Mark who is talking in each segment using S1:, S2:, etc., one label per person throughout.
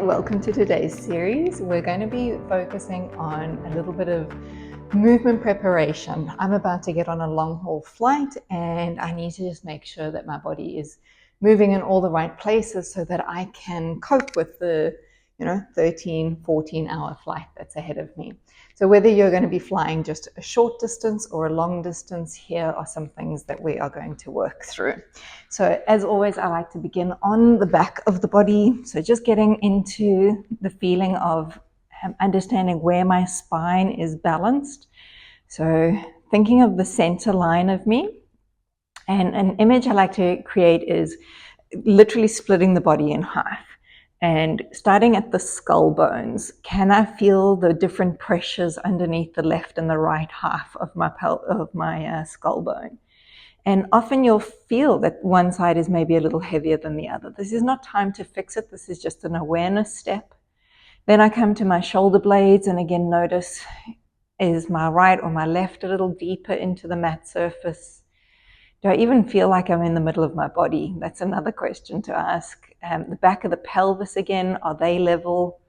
S1: welcome to today's series. We're going to be focusing on a little bit of movement preparation. I'm about to get on a long haul flight and I need to just make sure that my body is moving in all the right places so that I can cope with the 13, 14-hour flight that's ahead of me. So whether you're going to be flying just a short distance or a long distance, here are some things that we are going to work through. So as always, I like to begin on the back of the body. So just getting into the feeling of understanding where my spine is balanced. So thinking of the center line of me. And an image I like to create is literally splitting the body in half. And starting at the skull bones, can I feel the different pressures underneath the left and the right half of my skull bone? And often you'll feel that one side is maybe a little heavier than the other. This is not time to fix it. This is just an awareness step. Then I come to my shoulder blades and again notice, is my right or my left a little deeper into the mat surface? Do I even feel like I'm in the middle of my body? That's another question to ask. The back of the pelvis again, are they level?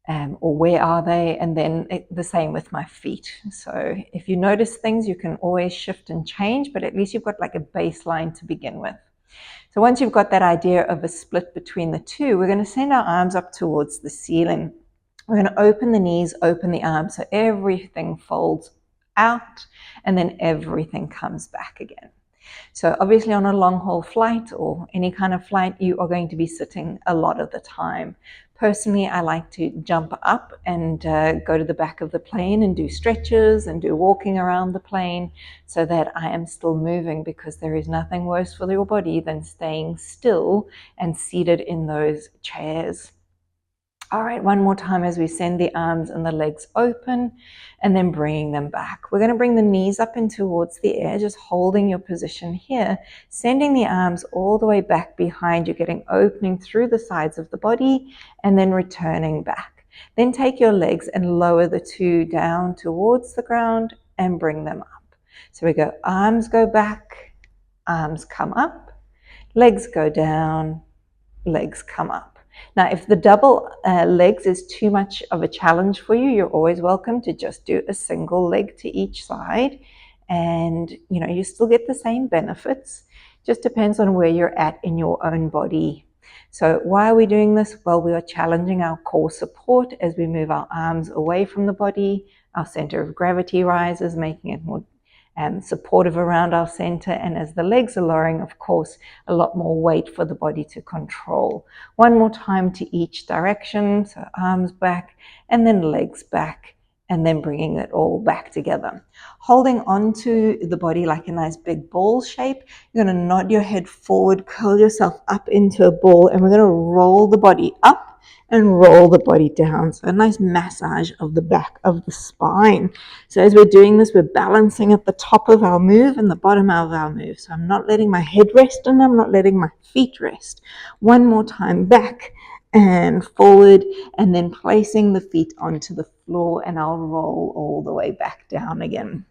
S1: Or where are they? And then the same with my feet. So if you notice things, you can always shift and change, but at least you've got like a baseline to begin with. So once you've got that idea of a split between the two, we're going to send our arms up towards the ceiling. We're going to open the knees, open the arms, so everything folds out and then everything comes back again. So obviously on a long haul flight or any kind of flight, you are going to be sitting a lot of the time. Personally, I like to jump up and go to the back of the plane and do stretches and do walking around the plane so that I am still moving, because there is nothing worse for your body than staying still and seated in those chairs. All right, one more time as we send the arms and the legs open and then bringing them back. We're going to bring the knees up and towards the air, just holding your position here, sending the arms all the way back behind you, getting opening through the sides of the body and then returning back. Then take your legs and lower the two down towards the ground and bring them up. So we go, arms go back, arms come up, legs go down, legs come up. Now, if the double legs is too much of a challenge for you, you're always welcome to just do a single leg to each side. And, you still get the same benefits. Just depends on where you're at in your own body. So why are we doing this? Well, we are challenging our core support as we move our arms away from the body. Our center of gravity rises, making it more supportive around our center, and as the legs are lowering, of course, a lot more weight for the body to control. One more time to each direction, so arms back and then legs back, and then bringing it all back together. Holding onto the body like a nice big ball shape, you're going to nod your head forward, curl yourself up into a ball, and we're going to roll the body up and roll the body down. So a nice massage of the back of the spine. So as we're doing this, we're balancing at the top of our move and the bottom of our move. So I'm not letting my head rest and I'm not letting my feet rest. One more time, back and forward, and then placing the feet onto the floor, and I'll roll all the way back down again.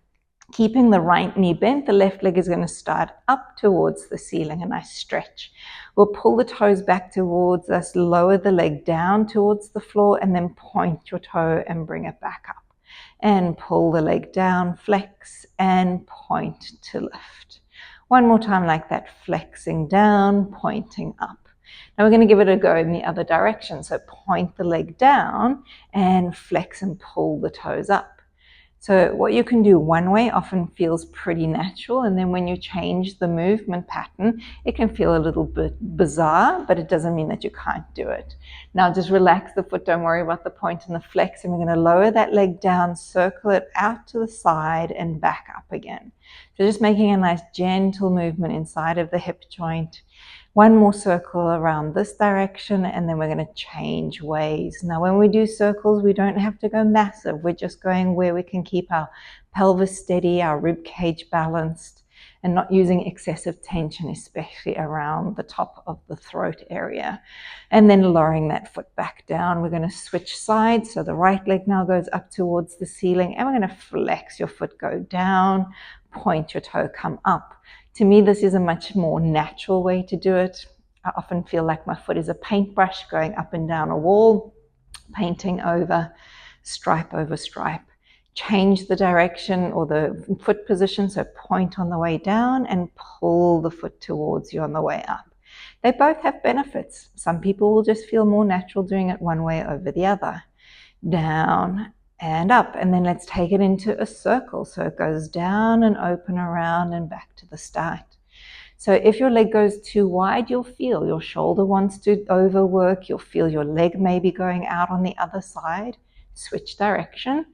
S1: Keeping the right knee bent, the left leg is going to start up towards the ceiling, a nice stretch. We'll pull the toes back towards us, lower the leg down towards the floor, and then point your toe and bring it back up. And pull the leg down, flex, and point to lift. One more time like that, flexing down, pointing up. Now we're going to give it a go in the other direction. So point the leg down and flex and pull the toes up. So what you can do one way often feels pretty natural, and then when you change the movement pattern, it can feel a little bit bizarre, but it doesn't mean that you can't do it. Now just relax the foot, don't worry about the point and the flex, and we're going to lower that leg down, circle it out to the side and back up again. So just making a nice gentle movement inside of the hip joint. One more circle around this direction, and then we're going to change ways. Now, when we do circles, we don't have to go massive. We're just going where we can keep our pelvis steady, our rib cage balanced, and not using excessive tension, especially around the top of the throat area. And then lowering that foot back down. We're going to switch sides. So the right leg now goes up towards the ceiling, and we're going to flex your foot, go down, point your toe, come up. To me, this is a much more natural way to do it. I often feel like my foot is a paintbrush going up and down a wall, painting over stripe over stripe. Change the direction or the foot position, so point on the way down and pull the foot towards you on the way up. They both have benefits. Some people will just feel more natural doing it one way over the other. Down and up, and then let's take it into a circle, so it goes down and open around and back to the start. So if your leg goes too wide, you'll feel your shoulder wants to overwork, you'll feel your leg maybe going out on the other side. Switch direction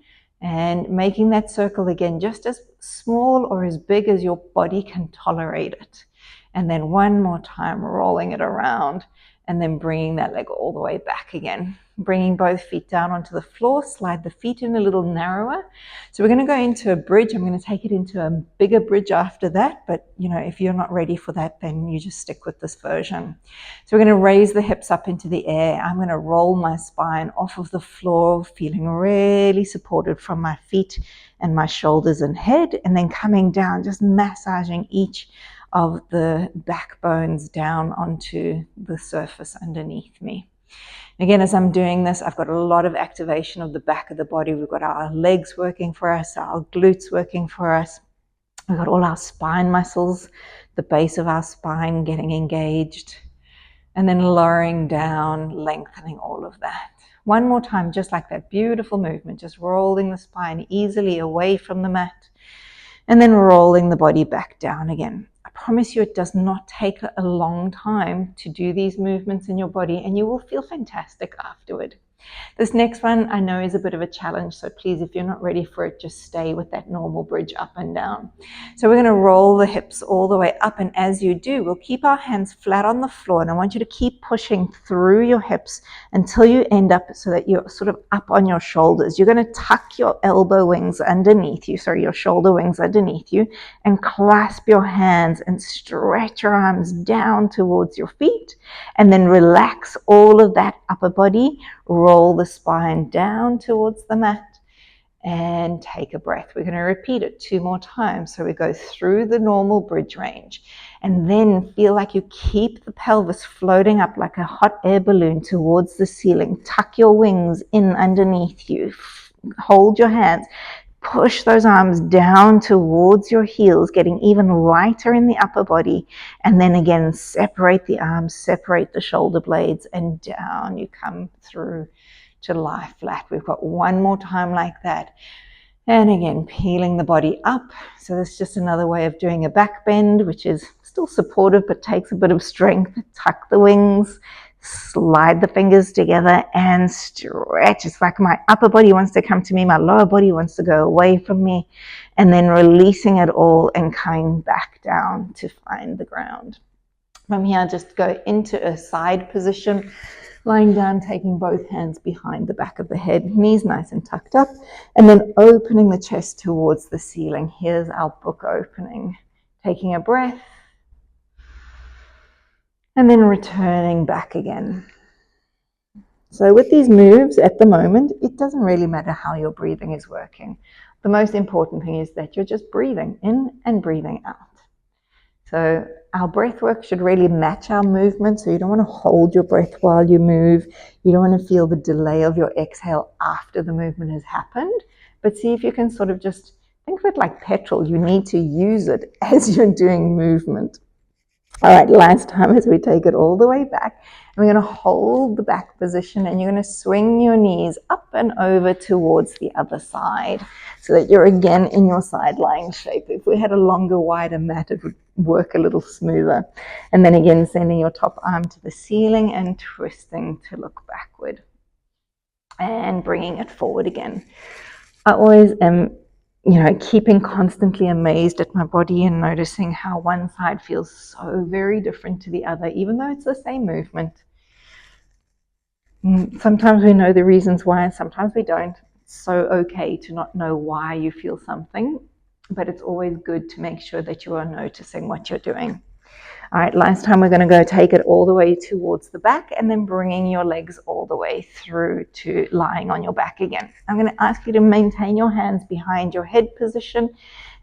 S1: and making that circle again just as small or as big as your body can tolerate it. And then one more time, rolling it around and then bringing that leg all the way back again. Bringing both feet down onto the floor, slide the feet in a little narrower. So we're going to go into a bridge. I'm going to take it into a bigger bridge after that, but if you're not ready for that, then you just stick with this version. So we're going to raise the hips up into the air. I'm going to roll my spine off of the floor, feeling really supported from my feet and my shoulders and head, and then coming down, just massaging each of the backbones down onto the surface underneath me. Again, as I'm doing this, I've got a lot of activation of the back of the body. We've got our legs working for us, our glutes working for us. We've got all our spine muscles, the base of our spine getting engaged, and then lowering down, lengthening all of that. One more time, just like that beautiful movement, just rolling the spine easily away from the mat, and then rolling the body back down again. I promise you it does not take a long time to do these movements in your body, and you will feel fantastic afterward. This next one I know is a bit of a challenge, so please, if you're not ready for it, just stay with that normal bridge up and down. So we're going to roll the hips all the way up, and as you do, we'll keep our hands flat on the floor, and I want you to keep pushing through your hips until you end up so that you're sort of up on your shoulders. You're going to tuck your elbow wings underneath you, your shoulder wings underneath you, and clasp your hands and stretch your arms down towards your feet, and then relax all of that upper body. Roll the spine down towards the mat and take a breath. We're going to repeat it 2 more times. So we go through the normal bridge range and then feel like you keep the pelvis floating up like a hot air balloon towards the ceiling. Tuck your wings in underneath you. Hold your hands. Push those arms down towards your heels, getting even lighter in the upper body. And then again, separate the arms, separate the shoulder blades, and down you come through to lie flat. We've got one more time like that. And again, peeling the body up. So this is just another way of doing a back bend, which is still supportive, but takes a bit of strength. Tuck the wings. Slide the fingers together and stretch. It's like my upper body wants to come to me, my lower body wants to go away from me, and then releasing it all and coming back down to find the ground. From here, just go into a side position, lying down, taking both hands behind the back of the head, knees nice and tucked up, and then opening the chest towards the ceiling. Here's our book opening. Taking a breath, and then returning back again. So with these moves at the moment, it doesn't really matter how your breathing is working. The most important thing is that you're just breathing in and breathing out. So our breath work should really match our movement. So you don't want to hold your breath while you move. You don't want to feel the delay of your exhale after the movement has happened. But see if you can sort of just think of it like petrol. You need to use it as you're doing movement. All right, last time as we take it all the way back, and we're going to hold the back position, and you're going to swing your knees up and over towards the other side so that you're again in your side lying shape. If we had a longer, wider mat, it would work a little smoother. And then again, sending your top arm to the ceiling and twisting to look backward and bringing it forward again. I always am keeping constantly amazed at my body and noticing how one side feels so very different to the other, even though it's the same movement. Sometimes we know the reasons why, and sometimes we don't. It's so okay to not know why you feel something, but it's always good to make sure that you are noticing what you're doing. All right, last time we're going to go take it all the way towards the back and then bringing your legs all the way through to lying on your back again. I'm going to ask you to maintain your hands behind your head position.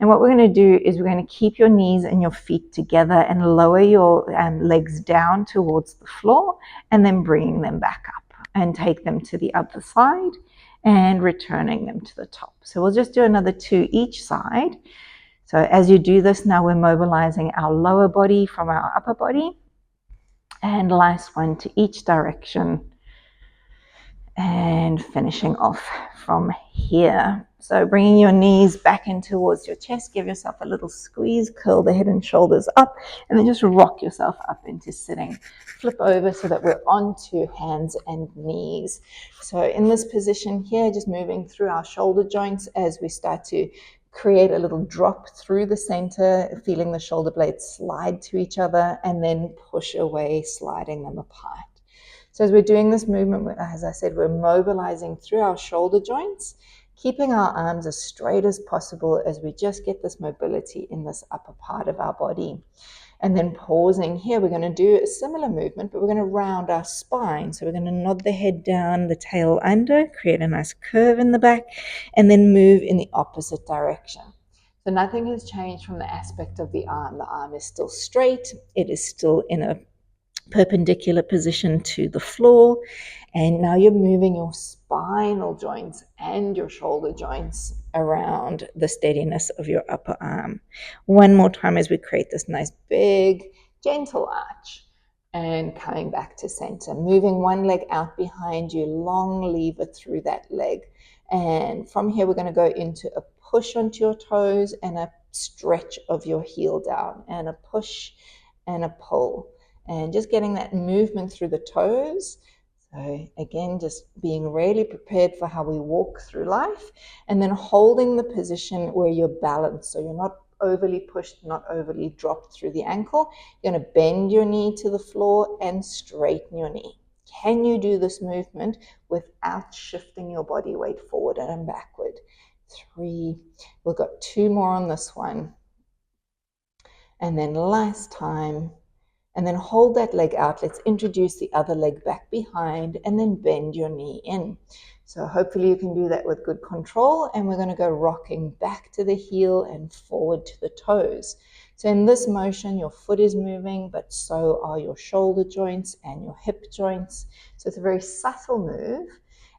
S1: And what we're going to do is we're going to keep your knees and your feet together and lower your legs down towards the floor and then bringing them back up and take them to the other side and returning them to the top. So we'll just do another 2 each side. So as you do this, now we're mobilizing our lower body from our upper body. And last one to each direction. And finishing off from here. So bringing your knees back in towards your chest, give yourself a little squeeze, curl the head and shoulders up, and then just rock yourself up into sitting. Flip over so that we're onto hands and knees. So in this position here, just moving through our shoulder joints as we start to create a little drop through the center, feeling the shoulder blades slide to each other, and then push away, sliding them apart. So as we're doing this movement, as I said, we're mobilizing through our shoulder joints, keeping our arms as straight as possible as we just get this mobility in this upper part of our body. And then pausing here, we're going to do a similar movement, but we're going to round our spine. So we're going to nod the head down, the tail under, create a nice curve in the back, and then move in the opposite direction. So nothing has changed from the aspect of the arm. The arm is still straight. It is still in a perpendicular position to the floor, and now you're moving your spinal joints and your shoulder joints around the steadiness of your upper arm. One more time as we create this nice big gentle arch and coming back to center, moving one leg out behind you, long lever through that leg, and from here we're going to go into a push onto your toes and a stretch of your heel down, and a push and a pull. And just getting that movement through the toes. So again, just being really prepared for how we walk through life, and then holding the position where you're balanced. So you're not overly pushed, not overly dropped through the ankle. You're going to bend your knee to the floor and straighten your knee. Can you do this movement without shifting your body weight forward and backward? 3. We've got 2 more on this one. And then last time. And then hold that leg out. Let's introduce the other leg back behind and then bend your knee in. So hopefully you can do that with good control. And we're going to go rocking back to the heel and forward to the toes. So in this motion, your foot is moving, but so are your shoulder joints and your hip joints. So it's a very subtle move.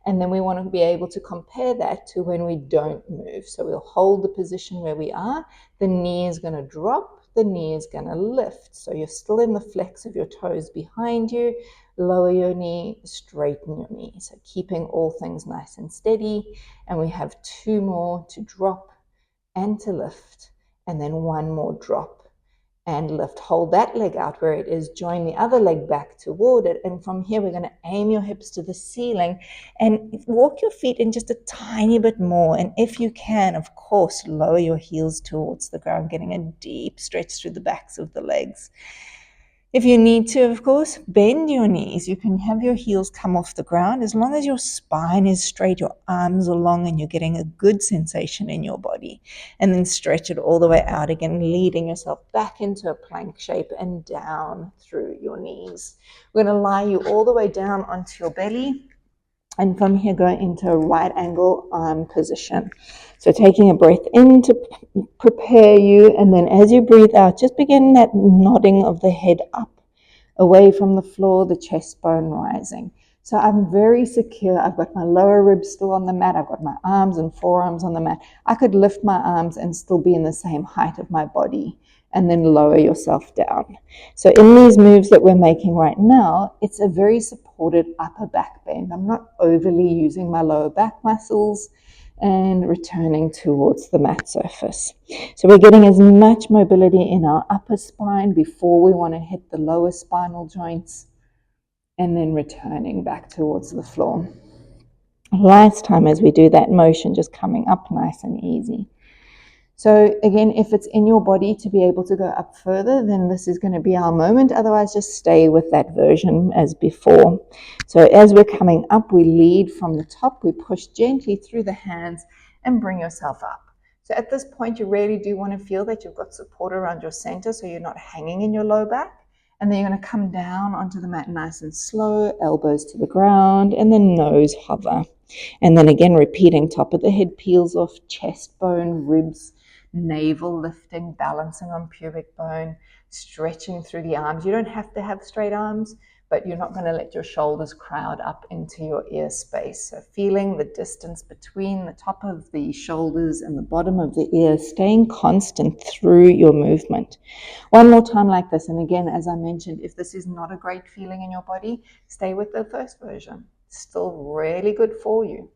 S1: And then we want to be able to compare that to when we don't move. So we'll hold the position where we are. The knee is going to drop. The knee is going to lift. So you're still in the flex of your toes behind you. Lower your knee, straighten your knee. So keeping all things nice and steady. And we have 2 more to drop and to lift. And then 1 more drop and lift. Hold that leg out where it is. Join the other leg back toward it. And from here, we're going to aim your hips to the ceiling and walk your feet in just a tiny bit more. And if you can, of course, lower your heels towards the ground, getting a deep stretch through the backs of the legs. If you need to, of course, bend your knees. You can have your heels come off the ground as long as your spine is straight, your arms are long, and you're getting a good sensation in your body. And then stretch it all the way out again, leading yourself back into a plank shape and down through your knees. We're going to lie you all the way down onto your belly. And from here, go into a right angle arm position. So taking a breath in to prepare you. And then as you breathe out, just begin that nodding of the head up, away from the floor, the chest bone rising. So I'm very secure. I've got my lower ribs still on the mat. I've got my arms and forearms on the mat. I could lift my arms and still be in the same height of my body, and then lower yourself down. So in these moves that we're making right now, it's a very supported upper back bend. I'm not overly using my lower back muscles, and returning towards the mat surface. So we're getting as much mobility in our upper spine before we want to hit the lower spinal joints, and then returning back towards the floor. Last time as we do that motion, just coming up nice and easy. So again, if it's in your body to be able to go up further, then this is going to be our moment. Otherwise, just stay with that version as before. So as we're coming up, we lead from the top. We push gently through the hands and bring yourself up. So at this point, you really do want to feel that you've got support around your center, so you're not hanging in your low back. And then you're going to come down onto the mat nice and slow, elbows to the ground, and then nose hover. And then again, repeating, top of the head peels off, chest bone, ribs, navel lifting, balancing on pubic bone, stretching through the arms. You don't have to have straight arms, but you're not going to let your shoulders crowd up into your ear space. So feeling the distance between the top of the shoulders and the bottom of the ear, staying constant through your movement. One more time like this. And again, as I mentioned, if this is not a great feeling in your body, stay with the first version. Still really good for you.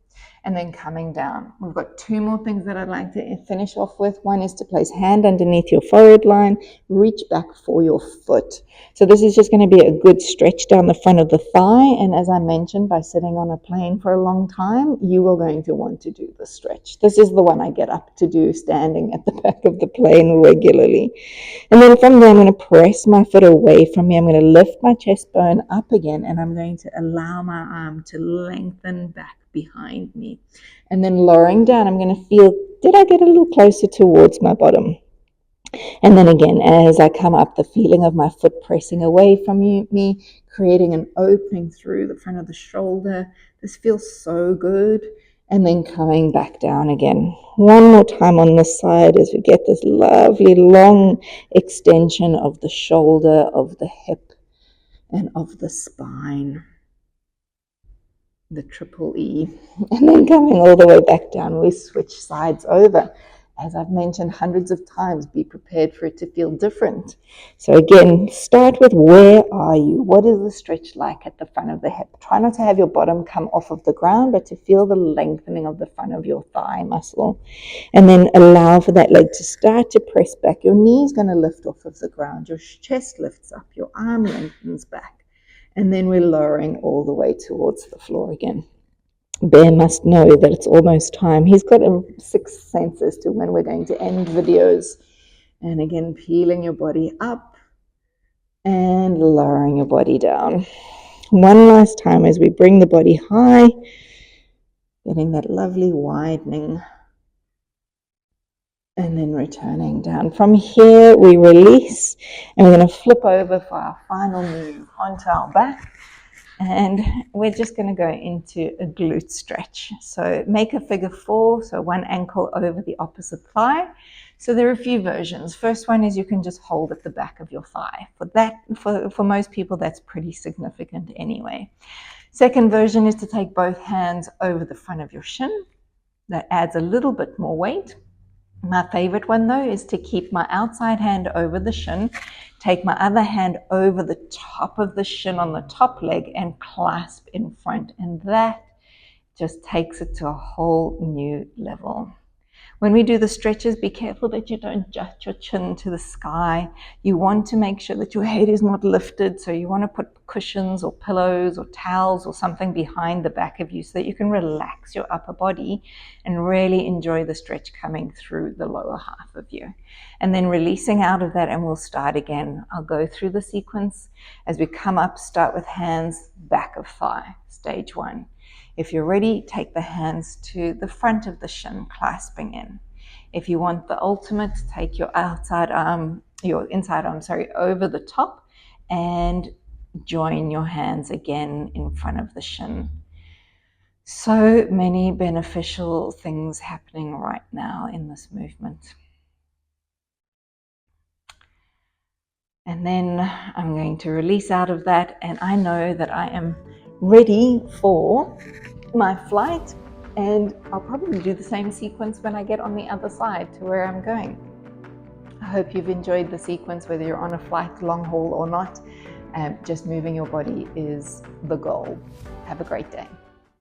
S1: And then coming down. We've got two more things that I'd like to finish off with. One is to place hand underneath your forehead line, reach back for your foot. So this is just going to be a good stretch down the front of the thigh. And as I mentioned, by sitting on a plane for a long time, you are going to want to do the stretch. This is the one I get up to do standing at the back of the plane regularly. And then from there, I'm going to press my foot away from me. I'm going to lift my chest bone up again, and I'm going to allow my arm to lengthen back behind me. And then lowering down, I'm going to feel, did I get a little closer towards my bottom? And then again, as I come up, the feeling of my foot pressing away from me, creating an opening through the front of the shoulder. This feels so good. And then coming back down again. One more time on this side as we get this lovely long extension of the shoulder, of the hip, and of the spine. The triple E. And then coming all the way back down, we switch sides over. As I've mentioned hundreds of times, be prepared for it to feel different. So again, start with where are you? What is the stretch like at the front of the hip? Try not to have your bottom come off of the ground, but to feel the lengthening of the front of your thigh muscle. And then allow for that leg to start to press back. Your knee's going to lift off of the ground. Your chest lifts up. Your arm lengthens back. And then we're lowering all the way towards the floor again. Bear must know that it's almost time. He's got a sixth sense as to when we're going to end videos. And again, peeling your body up and lowering your body down. One last time as we bring the body high, getting that lovely widening. And then returning down. From here, we release, and we're going to flip over for our final move onto our back. And we're just going to go into a glute stretch. So make a figure 4, so one ankle over the opposite thigh. So there are a few versions. First one is you can just hold at the back of your thigh. For most people, that's pretty significant anyway. Second version is to take both hands over the front of your shin. That adds a little bit more weight. My favorite one though is to keep my outside hand over the shin, take my other hand over the top of the shin on the top leg and clasp in front. And that just takes it to a whole new level. When we do the stretches, be careful that you don't jut your chin to the sky. You want to make sure that your head is not lifted. So you want to put cushions or pillows or towels or something behind the back of you so that you can relax your upper body and really enjoy the stretch coming through the lower half of you. And then releasing out of that, and we'll start again. I'll go through the sequence. As we come up, start with hands back of thigh, stage 1. If you're ready, take the hands to the front of the shin, clasping in. If you want the ultimate, take your inside arm, over the top and join your hands again in front of the shin. So many beneficial things happening right now in this movement. And then I'm going to release out of that, and I know that I am ready for my flight, and I'll probably do the same sequence when I get on the other side to where I'm going. I hope you've enjoyed the sequence, whether you're on a flight, long haul or not. Just moving your body is the goal. Have a great day.